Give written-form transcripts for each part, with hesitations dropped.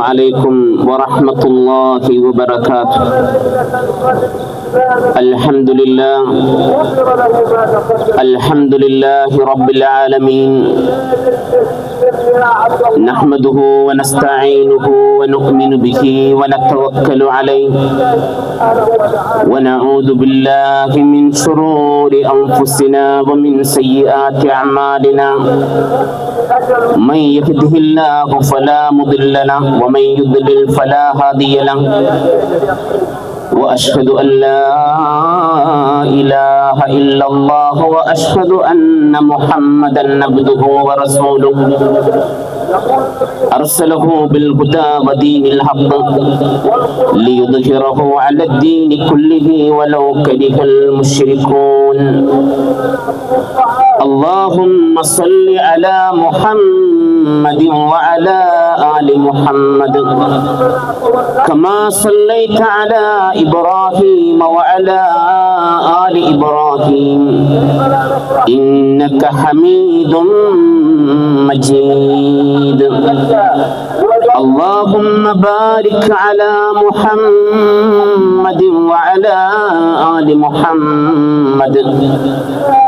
عليكم ورحمة الله وبركاته. الحمد لله رب العالمين، نحمده ونستعينه ونؤمن به ونتوكل عليه، ونعوذ بالله من شرور أنفسنا ومن سيئات أعمالنا. من يهده الله فلا مضل له ومن يضلل فلا هادي له، وأشهد أن لا إله إلا الله وأشهد أن محمدا عبده ورسوله، أرسله بالهدى ودين الحق ليظهره على الدين كله ولو كره المشركون. اللهم صل على محمد وعلى آل محمد كما صليت على إبراهيم وعلى آل إبراهيم إنك حميد مجيد. اللهم بارك على محمد وعلى آل محمد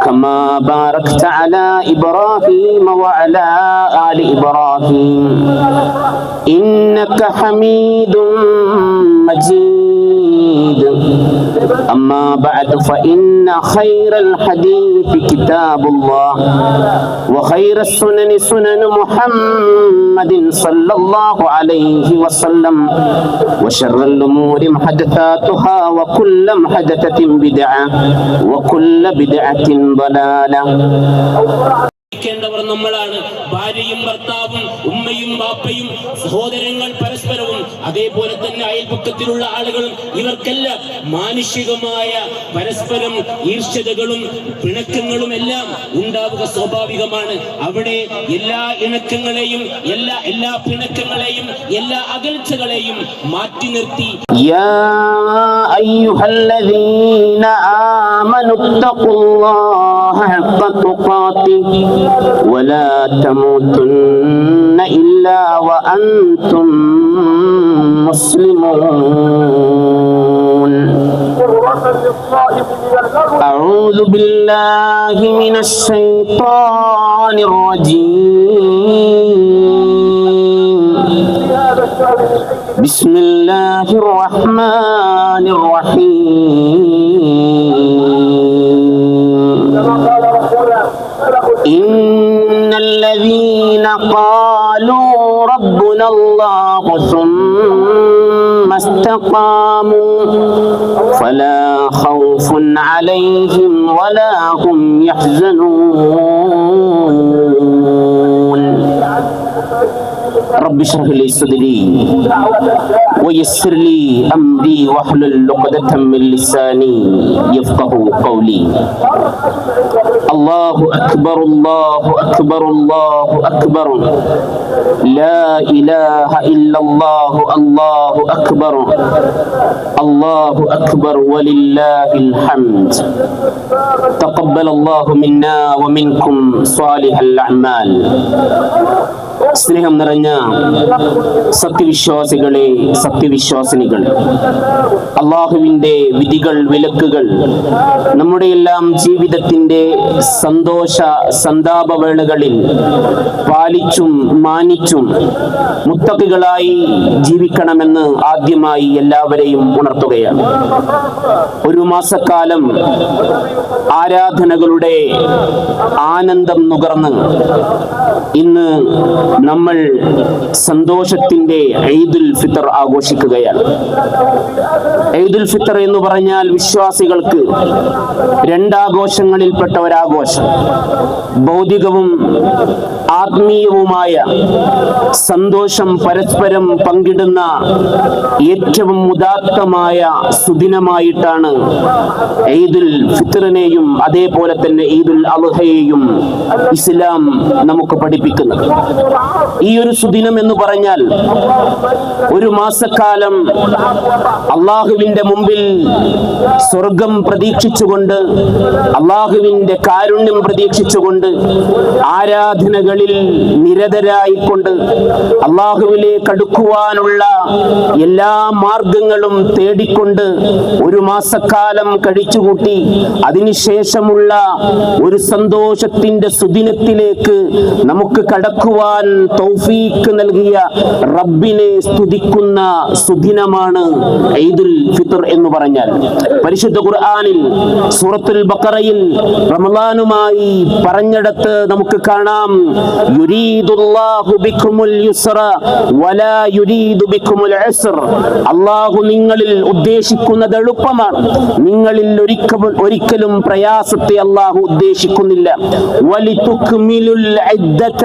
كما باركت على إبراهيم وعلى آل إبراهيم إنك حميد مجيد. أما بعد، فإن خير الحديث كتاب الله، وخير السنن سنن محمد صلى الله عليه وسلم، وشر الأمور محدثاتها، وكل محدثة بدعة وكل بدعة ضلالة. നമ്മളാണ് ഭാര്യയും ഭർത്താവും ഉമ്മയും ബാപ്പയും സഹോദരങ്ങൾ പരസ്പരവും അതേപോലെ തന്നെ അയൽപക്കത്തിലുള്ള ആളുകളും ഇവർക്കെല്ലാം മാനുഷികമായ പരസ്പരം ഈർഷ്യതകളും പിണക്കങ്ങളും എല്ലാം ഉണ്ടാവുക സ്വാഭാവികമാണ്. അവിടെ എല്ലാ ഇണക്കങ്ങളെയും എല്ലാ പിണക്കങ്ങളെയും എല്ലാ അകൽച്ചകളെയും മാറ്റി നിർത്തി യാ അയ്യുഹല്ലദീന ആമനു തഖുല്ലാഹ ഹഖ തുഖാതിഹി ولا تموتن إلا وأنتم مسلمون. أعوذ بالله من الشيطان الرجيم. بسم الله الرحمن الرحيم. إن الذين قالوا ربنا الله ثم استقاموا فلا خوف عليهم ولا هم يحزنون. رب اشرح لي صدري ويسر لي أمري واحلل عقدة من لساني يفقهوا قولي. الله أكبر الله أكبر الله أكبر، لا إله إلا الله الله أكبر الله أكبر ولله الحمد. تقبل الله منا ومنكم صالح الأعمال. സ്നേഹം നിറഞ്ഞ സത്യവിശ്വാസികളെ, സത്യവിശ്വാസിനികളെ, അള്ളാഹുവിൻ്റെ വിധികൾ വിലക്കുകൾ നമ്മുടെ എല്ലാം ജീവിതത്തിൻ്റെ സന്തോഷ സന്താപവേളകളിൽ പാലിച്ചും മാനിച്ചും മുത്തഖികളായി ജീവിക്കണമെന്ന് ആദ്യമായി എല്ലാവരെയും ഉണർത്തുകയാണ്. ഒരു മാസക്കാലം ആരാധനകളുടെ ആനന്ദം നുകർന്ന് ഇന്ന് നമ്മൾ സന്തോഷത്തിന്റെ ഈദുൽ ഫിത്തർ ആഘോഷിക്കുകയാണ്. ഈദുൽ ഫിത്തർ എന്ന് പറഞ്ഞാൽ വിശ്വാസികൾക്ക് രണ്ടാഘോഷങ്ങളിൽപ്പെട്ട ഒരാഘോഷം. ഭൗതികവും ആത്മീയവുമായ സന്തോഷം പരസ്പരം പങ്കിടുന്ന ഏറ്റവും ഉദാത്തമായ സുദിനമായിട്ടാണ് ഈദുൽ ഫിത്തറിനെയും അതേപോലെ തന്നെ ഈദുൽ അദ്ഹയെയും ഇസ്ലാം നമുക്ക് പഠിപ്പിക്കുന്നത്. ഈ ഒരു സുദിനം എന്ന് പറഞ്ഞാൽ ഒരു മാസക്കാലം അള്ളാഹുവിന്റെ മുമ്പിൽ സ്വർഗം പ്രതീക്ഷിച്ചുകൊണ്ട്, അള്ളാഹുവിന്റെ കാരുണ്യം പ്രതീക്ഷിച്ചുകൊണ്ട് ആരാധനകളിൽ അമലുകളിൽ നിരതരായിക്കൊണ്ട് അള്ളാഹുവിലേക്ക് അടുക്കുവാനുള്ള എല്ലാ മാർഗങ്ങളും തേടിക്കൊണ്ട് ഒരു മാസക്കാലം കഴിച്ചുകൂട്ടി അതിനുശേഷമുള്ള ഒരു സന്തോഷത്തിന്റെ സുദിനത്തിലേക്ക് നമുക്ക് കടക്കുവാൻ തൗഫീഖ് നൽകിയ റബ്ബിനെ സ്തുതിക്കുന്ന സുദിനമാണ് ഈദുൽ ഫിത്ർ എന്ന് പറഞ്ഞാൽ. പരിശുദ്ധ ഖുർആനിൽ സൂറത്തുൽ ബഖറയിൽ റമളാനുമായി പറഞ്ഞിടത്ത് നമുക്ക് കാണാം, യുരീദുല്ലാഹു ബിക്കുമുൽ യുസ്റ വലാ യുരീദു ബിക്കുമുൽ ഉസ്ർ. അല്ലാഹു നിങ്ങളിൽ ഉദ്ദേശിക്കുന്നത് എളുപ്പമാണ്, നിങ്ങളിൽ ഒരിക്കലും പ്രയാസത്തെ അല്ലാഹു ഉദ്ദേശിക്കുന്നില്ല. വലിതുക്മിലുൽ ഇദ്ദത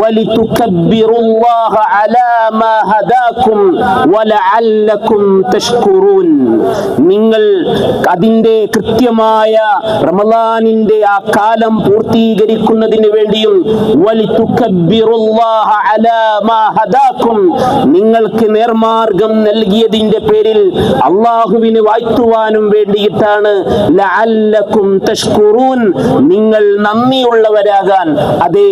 വലിതുകബ്ബിറുല്ലാഹ അലാ മാ ഹദാകും വലഅല്ലകും തഷ്കുറൂൻ. നിങ്ങൾ അതിന്റെ കൃത്യമായ റമളാനിന്റെ ആ കാലം പൂർത്തീകരിക്കുന്നതിന് വേണ്ടിയും വലിതുകബ്ബിറുല്ലാഹ അലാ മാ ഹദാകും, നിങ്ങൾക്ക് നേർമാർഗം നൽകിയതിന്റെ പേരിൽ അല്ലാഹുവിനെ വാഴ്ത്തുവാനും വേണ്ടിയിട്ടാണ് ലഅല്ലകും തഷ്കുറൂൻ, നിങ്ങൾ നന്ദിയുള്ളവരാകാൻ. അതെ,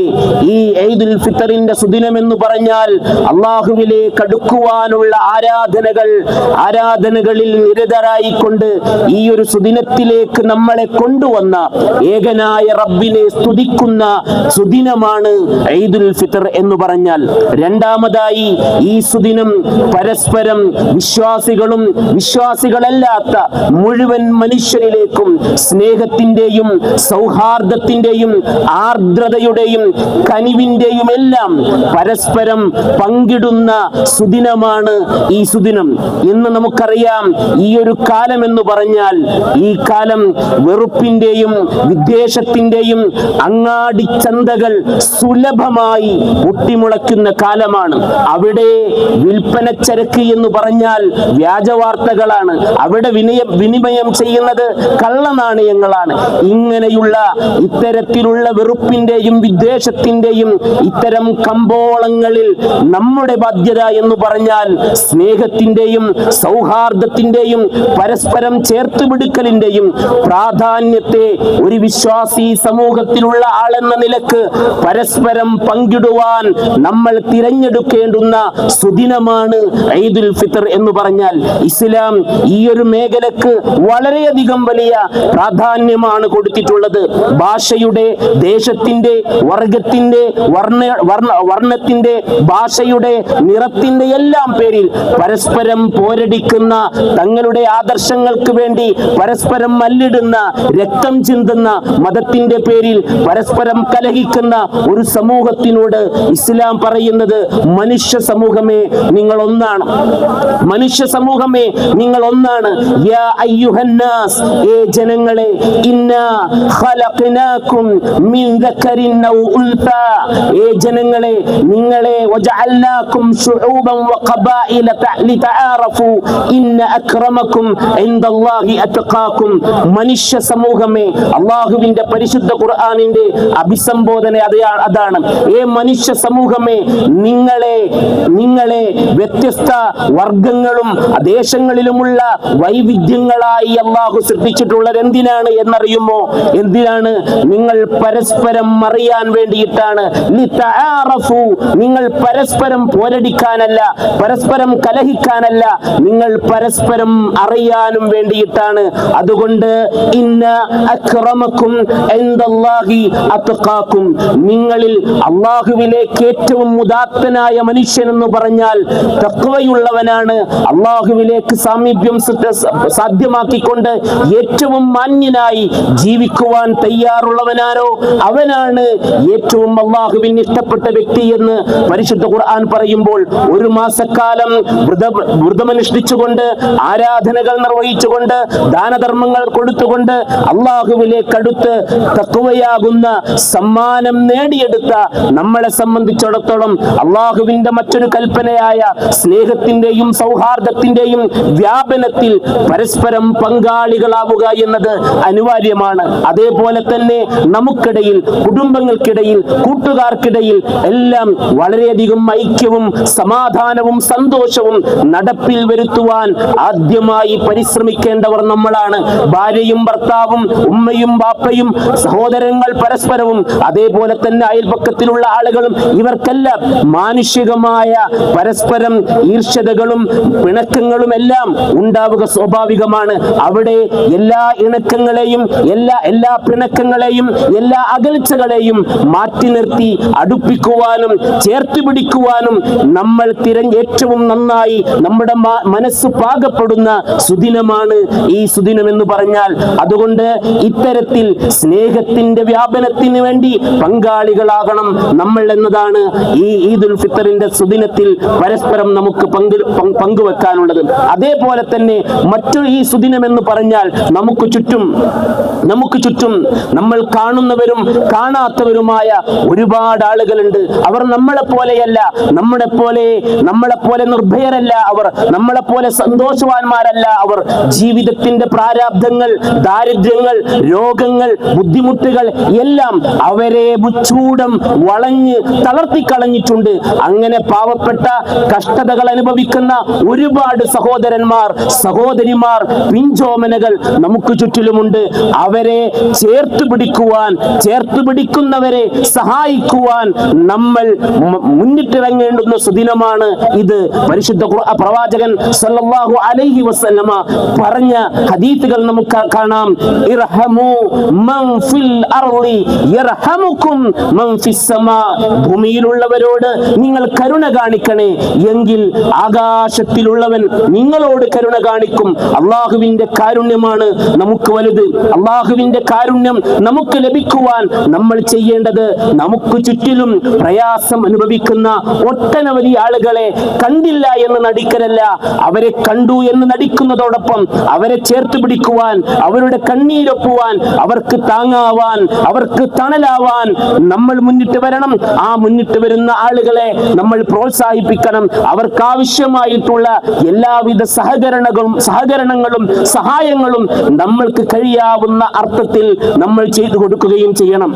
ഈ ഈദുൽ ഫിത്തറിന്റെ സുദിനം എന്ന് പറഞ്ഞാൽ അല്ലാഹുവിലേക്ക് അടുക്കുവാനുള്ള ആരാധനകളിൽ നിരതരായിക്കൊണ്ട് ഈ ഒരു സുദിനത്തിലേക്ക് നമ്മളെ കൊണ്ടുവന്ന ഏകനായ റബ്ബിനെ സ്തുതിക്കുന്ന സുദിനമാണ് ഈദുൽ ഫിത്തർ എന്ന് പറഞ്ഞാൽ. രണ്ടാമതായി ഈ സുദിനം പരസ്പരം വിശ്വാസികളും വിശ്വാസികളല്ലാത്ത മുഴുവൻ മനുഷ്യരിലേക്കും സ്നേഹത്തിന്റെയും സൗഹാർദ്ദത്തിന്റെയും ആർദ്രതയുടെയും കനിവിന്റെയും എല്ലാം പരസ്പരം പങ്കിടുന്ന സുദിനമാണ് ഈ സുദിനം. ഇന്ന് നമുക്കറിയാം, ഈ ഒരു കാലം എന്ന് പറഞ്ഞാൽ ഈ കാലം വെറുപ്പിന്റെയും വിദ്വേഷത്തിന്റെയും അങ്ങാടിച്ചന്തകൾ സുലഭമായി പൊട്ടിമുളയ്ക്കുന്ന കാലമാണ്. അവിടെ വിൽപ്പനച്ചരക്ക് എന്ന് പറഞ്ഞാൽ വ്യാജവാർത്തകളാണ്, അവിടെ വിനിമയം ചെയ്യുന്നത് കള്ളനാണയങ്ങളാണ്. ഇങ്ങനെയുള്ള ഇത്തരത്തിലുള്ള വെറുപ്പിന്റെയും വിദ്വേഷത്തിന്റെയും ഇത്തരം കമ്പോളങ്ങളിൽ നമ്മുടെ ബാധ്യത എന്ന് പറഞ്ഞാൽ സ്നേഹത്തിന്റെയും സൗഹാർദ്ദത്തിന്റെയും പരസ്പരം ചേർത്തുപിടിക്കലിന്റെയും പ്രാധാന്യത്തെ ഒരു വിശ്വാസി സമൂഹത്തിലുള്ള ആളെന്ന നിലക്ക് പരസ്പരം പങ്കിടുവാൻ നമ്മൾ തിരഞ്ഞെടുക്കേണ്ടുന്ന സുദിനമാണ് ഈദുൽ ഫിത്ർ എന്ന് പറഞ്ഞാൽ. ഇസ്ലാം ഈ ഒരു മേഖലക്ക് വളരെയധികം വലിയ പ്രാധാന്യമാണ് കൊടുത്തിട്ടുള്ളത്. ഭാഷയുടെ, ദേശത്തിന്റെ, വർഗത്തിന്റെ, വർണ്ണത്തിന്റെ, ഭാഷയുടെ, നിറത്തിന്റെ എല്ലാം പേരിൽ പരസ്പരം പോരടിക്കുന്ന, തങ്ങളുടെ ആദർശങ്ങൾക്ക് വേണ്ടി പരസ്പരം മല്ലിടുന്ന, രക്തം ചിന്തുന്ന, മതത്തിന്റെ പേരിൽ പരസ്പരം കലഹിക്കുന്ന ഒരു സമൂഹത്തിനോട് ഇസ്ലാം പറയുന്നത്, മനുഷ്യ സമൂഹമേ നിങ്ങൾ ഒന്നാണ്, മനുഷ്യ സമൂഹമേ നിങ്ങൾ ഒന്നാണ്. യാ അയ്യുഹന്നാസ്, ഏ ജനങ്ങളെ, ഇന്നാ ഖലഖനാകും മിൻ ദക്കരിൻ ഔ ഉൻസാ, ഏ ജനങ്ങളെ, നിങ്ങളെ വജഅൽനാകും ശുഊബൻ വഖബായില ലിതആറഫു ഇന്ന അക്രമകും ഇൻദല്ലാഹി അത്ഖാകും. മനുഷ്യ സമൂഹമേ, അല്ലാഹുവിന്റെ പരിശുദ്ധ ഖുർആനിന്റെ അഭിസംബോധന അതാണ്. ഏ മനുഷ്യ സമൂഹമേ, നിങ്ങളെ വ്യത്യസ്ത വർഗങ്ങളും ദേശങ്ങളിലുമുള്ള വൈവിധ്യങ്ങളായി അല്ലാഹു സൃഷ്ടിച്ചിട്ടുള്ളത് എന്തിനാണ് എന്നറിയുമോ? എന്തിനാണ്? നിങ്ങൾ പരസ്പരം അറിയാൻ വേണ്ടിയിട്ടാണ്. ലിതആറഫു, നിങ്ങൾ പരസ്പരം പോരടിക്കാനല്ല, പരസ്പരം കലഹിക്കാനല്ല, നിങ്ങൾ പരസ്പരം അറിയാനും വേണ്ടിയിട്ടാണ്. അതുകൊണ്ട് ഇന്ന അക്രമകും ഇൻദല്ലാഹി അത്ഖാകും, നിങ്ങളിൽ അല്ലാഹുവിലേക്ക് ഏറ്റവും ഉദാത്തനായ മനുഷ്യൻ എന്ന് പറഞ്ഞാൽ തഖ്വയുള്ളവനാണ്. അല്ലാഹുവിലേക്ക് സാമീപ്യം സാധ്യമാക്കിക്കൊണ്ട് ഏറ്റവും മാന്യനായി ജീവിക്കുവാൻ തയ്യാറുള്ളവനാരോ അവനാണ് ഏറ്റവും അല്ലാഹുവിന് ഇഷ്ടപ്പെട്ട വ്യക്തി എന്ന് പരിശുദ്ധ ഖുർആൻ പറയുമ്പോൾ, ഒരു മാസക്കാലം വ്രതമനുഷ്ഠിച്ചുകൊണ്ട്, ആരാധനകൾ നിർവഹിച്ചുകൊണ്ട്, ദാനധർമ്മങ്ങൾ കൊടുത്തുകൊണ്ട് അല്ലാഹുവിലേക്ക് അടുത്ത് തഖ്വയാകുന്ന സമ്മാനം നേടിയെടുത്ത നമ്മളെ സംബന്ധിച്ചിടത്തോളം അല്ലാഹുവിന്റെ മറ്റൊരു കൽപ്പനയായ സ്നേഹത്തിന്റെയും സൗഹാർദ്ദത്തിന്റെയും വ്യാപനത്തിൽ പരസ്പരം പങ്കാളികളാവുക എന്നത് അനിവാര്യമാണ്. അതേപോലെ തന്നെ നമുക്കിടയിൽ, കുടുംബങ്ങൾക്കിടയിൽ, കൂട്ടുകാർക്കിടയിൽ എല്ലാം വളരെയധികം ഐക്യവും സമാധാനവും സന്തോഷവും നടപ്പിൽ വരുത്തുവാൻ ആദ്യം അതിനുമായി പരിശ്രമിക്കേണ്ടവർ നമ്മളാണ്. ഭാര്യയും ഭർത്താവും ഉമ്മയും ബാപ്പയും സഹോദരങ്ങൾ പരസ്പരവും അതേപോലെ തന്നെ അയൽപക്കത്തിലുള്ള ആളുകളും ഇവർക്കെല്ലാം മാനുഷികമായ പരസ്പരം ഈർഷ്യതകളും പിണക്കങ്ങളും എല്ലാം ഉണ്ടാവുക സ്വാഭാവികമാണ്. അവിടെ എല്ലാ ഇണക്കങ്ങളെയും എല്ലാ പിണക്കങ്ങളെയും എല്ലാ അകൽച്ചകളെയും മാറ്റി നിർത്തി അടുപ്പിക്കുവാനും ചേർത്ത് പിടിക്കുവാനും നമ്മൾ ഏറ്റവും നന്നായി നമ്മുടെ മനസ്സ് പാകപ്പെടുന്ന സുദിനമാണ് ഈ സുദിനം എന്ന് പറഞ്ഞാൽ. അതുകൊണ്ട് ഇത്തരത്തിൽ സ്നേഹത്തിന്റെ വ്യാപനത്തിന് വേണ്ടി പങ്കാളികളാകണം നമ്മൾ എന്നതാണ് ഈ ഈദുൽ ഫിത്തറിന്റെ സുദിനത്തിൽ പരസ്പരം നമുക്ക് പങ്കുവെക്കാനുള്ളത്. അതേപോലെ തന്നെ മറ്റൊരു ഈ സുദിനം എന്ന് പറഞ്ഞാൽ നമുക്ക് ചുറ്റും നമ്മൾ കാണുന്നവരും കാണാത്തവരുമായ ഒരുപാട് ആളുകളുണ്ട്. അവർ നമ്മളെ പോലെയല്ല, നമ്മളെ പോലെ നിർഭയരല്ല, അവർ നമ്മളെ പോലെ സന്തോഷവാന്മാരല്ല. അവർ ജീവിതത്തിന്റെ പ്രാരാബ്ധങ്ങൾ, ദാരിദ്ര്യങ്ങൾ, രോഗങ്ങൾ, ബുദ്ധിമുട്ടുകൾ എല്ലാം അവരെ മുച്ചൂടം വളഞ്ഞ് തളർത്തിക്കളഞ്ഞിട്ടുണ്ട്. അങ്ങനെ പാവപ്പെട്ട കഷ്ടതകൾ അനുഭവിക്കുന്ന ഒരുപാട് സഹോദരന്മാർ, സഹോദരിമാർ, പിഞ്ചോമനകൾ നമുക്ക് ചുറ്റിലുമുണ്ട്. അവരെ ചേർത്ത് പിടിക്കുന്നവരെ സഹായിക്കുവാൻ നമ്മൾ മുന്നിട്ടിറങ്ങേണ്ടുന്ന സുദിനമാണ് ഇത്. പരിശുദ്ധ പ്രവാചകൻ സല്ലല്ലാഹു അലൈഹി വസല്ലമ പറഞ്ഞ ഹദീസുകൾ നമുക്ക് കാണാം. ഇർഹമു മൻ ഫിൽ അർളി യർഹമുകും മൻ ഫിസ് സമാ. ഭൂമിയിലുള്ളവരോട് നിങ്ങൾ കരുണ കാണിക്കണേ, എങ്കിൽ ആകാശത്തിലുള്ളവൻ നിങ്ങളോട് കരുണ കാണിക്കും. അള്ളാഹുവിന്റെ കാരുണ്യമാണ് നമുക്ക് വലുത്. അള്ളാഹുവിന്റെ കാരുണ്യം നമുക്ക് ലഭിക്കുവാൻ നമ്മൾ ചെയ്യേണ്ടത്, നമുക്ക് ചുറ്റിലും പ്രയാസം അനുഭവിക്കുന്ന ഒട്ടനവധി ആളുകളെ കണ്ടില്ല എന്ന് നടിക്കലല്ല, അവരെ കണ്ടു എന്ന് നടിക്കുന്നതോടൊപ്പം അവരെ ചേർത്ത് പിടിക്കുവാൻ, അവരുടെ കണ്ണീരൊപ്പുവാൻ, അവർക്ക് താങ്ങാവാൻ, അവർക്ക് തണലാവാൻ നമ്മൾ മുന്നിട്ട് വരണം. ആ മുന്നിട്ട് വരുന്ന ആളുകളെ നമ്മൾ പ്രോത്സാഹിപ്പിക്കണം. അവർക്ക് ആവശ്യമായിട്ടുള്ള എല്ലാവിധ സഹകരണങ്ങളും സഹായങ്ങളും നമ്മൾക്ക് കഴിയാവുന്ന അർത്ഥത്തിൽ നമ്മൾ ചെയ്തു കൊടുക്കുകയും ചെയ്യണം.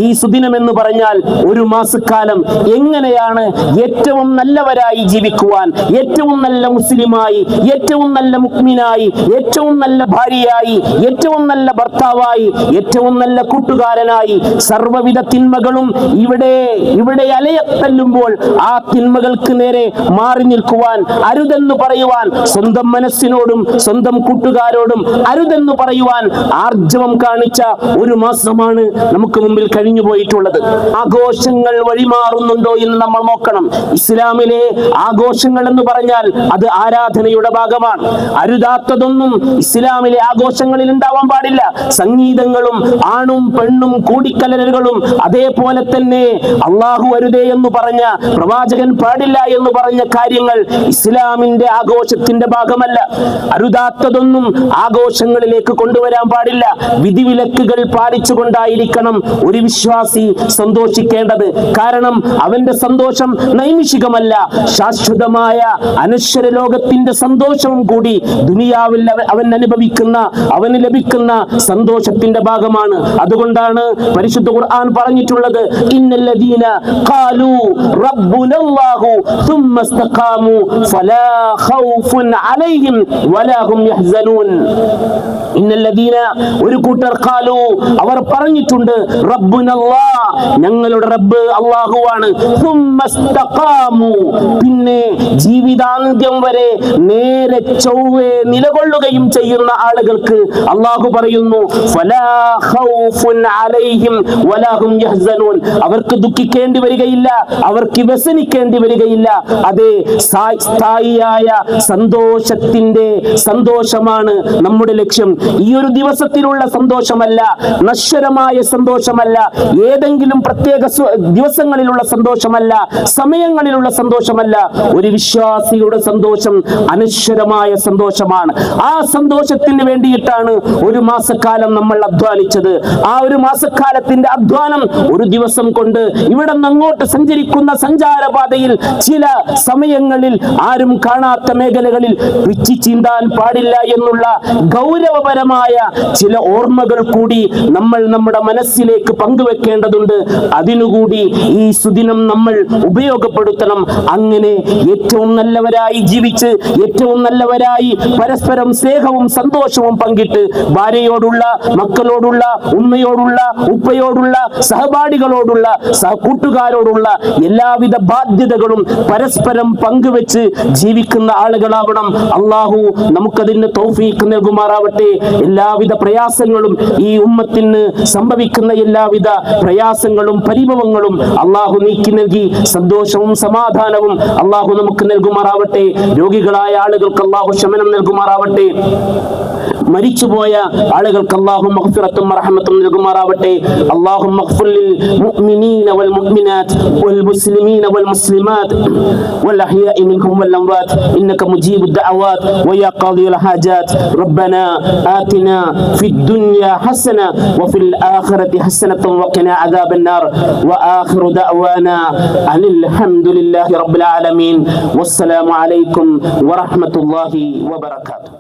ഈ സുദിനം എന്ന് പറഞ്ഞാൽ ഒരു മാസക്കാലം എങ്ങനെയാണ് ഏറ്റവും നല്ലവരായി ജീവിക്കുവാൻ, ഏറ്റവും നല്ല മുസ്ലിമായി, ഏറ്റവും നല്ല മുഅ്മിനായി, ഏറ്റവും നല്ല ഭാര്യയായി, ഏറ്റവും നല്ല ഭർത്താവായി, ഏറ്റവും നല്ല കൂട്ടുകാരനായി, സർവ്വവിധ തിന്മകളും ഇവിടെ അലയത്തല്ലുമ്പോൾ ആ തിന്മകൾക്ക് നേരെ മാറി നിൽക്കുവാൻ, അരുതെന്ന് പറയുവാൻ, സ്വന്തം മനസ്സിനോടും സ്വന്തം കൂട്ടുകാരോടും അരുതെന്ന് പറയുവാൻ ആർജവം കാണിച്ച ഒരു മാസമാണ് നമുക്ക് മുമ്പിൽ കഴിഞ്ഞു പോയിട്ടുള്ളത്. ആഘോഷങ്ങൾ വഴിമാറുന്നുണ്ടോ എന്ന് നമ്മൾ നോക്കണം. ഇസ്ലാമിലെ ആഘോഷങ്ങൾ എന്ന് പറഞ്ഞാൽ അത് ആരാധനയുടെ ഭാഗമാണ്. അരുതാത്തതൊന്നും ഇസ്ലാമിലെ ആഘോഷങ്ങളിൽ ഉണ്ടാവാൻ പാടില്ല. സംഗീതങ്ങളും ആണും പെണ്ണും കൂടിക്കലരുകളും അതേപോലെ തന്നെ അള്ളാഹു അരുതേ എന്ന് പറഞ്ഞ, പ്രവാചകൻ പാടില്ല എന്ന് പറഞ്ഞ കാര്യങ്ങൾ ഇസ്ലാമിന്റെ ആഘോഷത്തിന്റെ ഭാഗമല്ല. അരുതാത്തതൊന്നും ആഘോഷങ്ങളിലേക്ക് കൊണ്ടുവരാൻ പാടില്ല. വിധിവിലക്കുകൾ പാലിച്ചുകൊണ്ടായിരിക്കണം ഒരു വിശ്വാസി സന്തോഷിക്കേണ്ടത്. കാരണം അവന്റെ സന്തോഷം നൈമിഷികമല്ല, ശാശ്വതമായ അനശ്വര ലോകത്തിന്റെ സന്തോഷവും കൂടി ദുനിയാവിൽ അവന് ലഭിക്കുന്ന സന്തോഷത്തിന്റെ ഭാഗമാണ്. അതുകൊണ്ടാണ് പരിശുദ്ധ ഖുർആൻ പറഞ്ഞിട്ടുള്ളത്, ഇന്നല്ലദീന ഖാലൂ റബ്ബുനല്ലാഹു സുമ്മ ഇസ്തഖാമു ഫലാ ഖൗഫുൻ അലൈഹിം വലാ ഹും യഹ്സനൂൻ. ഇന്നല്ലദീന, ഒരു കൂട്ടർ, ഖാലൂ, അവർ പറഞ്ഞിട്ടുണ്ട്, റബ്ബുനല്ലാഹ്, ഞങ്ങളുടെ റബ്ബ് അല്ലാഹുവാണ്, സുമ്മ ഇസ്തഖാമു, പിന്നെ ജീവിതാന്ത്യം വരെ നേരെ ചൊവ്വേ നിലകൊള്ളുകയും ചെയ്യുന്ന ആളുകൾക്ക് അല്ലാഹു പറയുന്നു, ഫലാ ഖൗഫുൻ അലൈഹിം വലാ ഹും യഹ്സനൂൻ, അവർക്ക് ദുഃഖിക്കേണ്ടി വരികയില്ല, അവർക്ക് വ്യസനിക്കേണ്ടി വരികയില്ല. അതേ, സ്ഥായിയായ സന്തോഷമാണ് നമ്മുടെ ലക്ഷ്യം. ഈ ഒരു ദിവസത്തിലുള്ള സന്തോഷമല്ല, നശ്വരമായ സന്തോഷമല്ല, ഏതെങ്കിലും പ്രത്യേക ദിവസങ്ങളിലുള്ള സന്തോഷമല്ല, സമയങ്ങളിലുള്ള സന്തോഷമല്ല. ഒരു വിശ്വാസിയുടെ സന്തോഷം അനശ്വരമായ സന്തോഷമാണ്. ആ സന്തോഷത്തിന് വേണ്ടിയിട്ടാണ് ഒരു മാസക്കാലം നമ്മൾ അധ്വാനിച്ചത്. ആ ഒരു മാസക്കാലത്തിന്റെ അധ്വാനം ഒരു ദിവസം കൊണ്ട് ഇവിടെ നിന്ന് അങ്ങോട്ട് സഞ്ചരിക്കുന്ന സഞ്ചാരപാതയിൽ ചില സമയങ്ങളിൽ ആരും കാണാത്ത മേഖലകളിൽ പിച്ചി ചീന്താൻ പാടില്ല എന്നുള്ള ഗൗരവപരമായ ചില ഓർമ്മകൾ കൂടി നമ്മൾ നമ്മുടെ മനസ്സിലേക്ക് പങ്കുവെക്കേണ്ടതുണ്ട്. അതിനുകൂടി ഈ സുദിനം നമ്മൾ ഉപയോഗപ്പെടുത്തണം. അങ്ങനെ ഏറ്റവും നല്ലവരായി ജീവിച്ച് ഏറ്റവും നല്ലവരായി രോഗികളായി പരസ്പരം സ്നേഹവും സന്തോഷവും പങ്കിട്ട് ഭാര്യയോടുള്ള, മക്കളോടുള്ള, ഉമ്മയോടുള്ള, ഉപ്പയോടുള്ള, സഹപാഠികളോടുള്ള, കൂട്ടുകാരോടുള്ള എല്ലാവിധ ബാധ്യതകളും പരസ്പരം പങ്കുവെച്ച് ജീവിക്കുന്ന ആളുകളാവണം. അള്ളാഹു നമുക്കതിന് തൗഫീഖ് നൽകുമാറാവട്ടെ. എല്ലാവിധ പ്രയാസങ്ങളും, ഈ ഉമ്മത്തിന് സംഭവിക്കുന്ന എല്ലാവിധ പ്രയാസങ്ങളും പരിഭവങ്ങളും അള്ളാഹു നീക്കി നൽകി സന്തോഷവും സമാധാനവും അള്ളാഹു നമുക്ക് നൽകുമാറാവട്ടെ. രോഗികളായ ആളുകൾക്ക് അള്ളാഹു ശമനം നൽകുമാറാവട്ടെ. മരിച്ചുപോയ ആളുകൾക്ക് അല്ലാഹു മഗ്ഫിറത്തും റഹ്മത്തും നൽകുമാറാവട്ടെ. അല്ലാഹുമ്മ ഗ്ഫിർ ലിൽ മുഅ്മിനീന വൽ മുഅ്മിനാത്ത് വൽ മുസ്ലിമീന വൽ മുസ്ലിമാത്ത് വൽ അഹ്യാഇ മിൻഹും വൽ അംവാത് ഇന്നക മുജീബുദ് ദഅവാത് വയാ ഖാദിയൽ ഹാജാത്. റബ്ബനാ ആതിനാ ഫിദ് ദുനിയാ ഹസന വഫിൽ ആഖിറതി ഹസനത വഖിനാ അദാബൻ നാർ വആഖിറു ദഅവാനാ അനിൽ ഹംദുലില്ലാഹി റബ്ബിൽ ആലമീൻ. വസ്സലാമു അലൈക്കും വറഹ്മത്തുള്ളാഹി വബറകാതുഹു.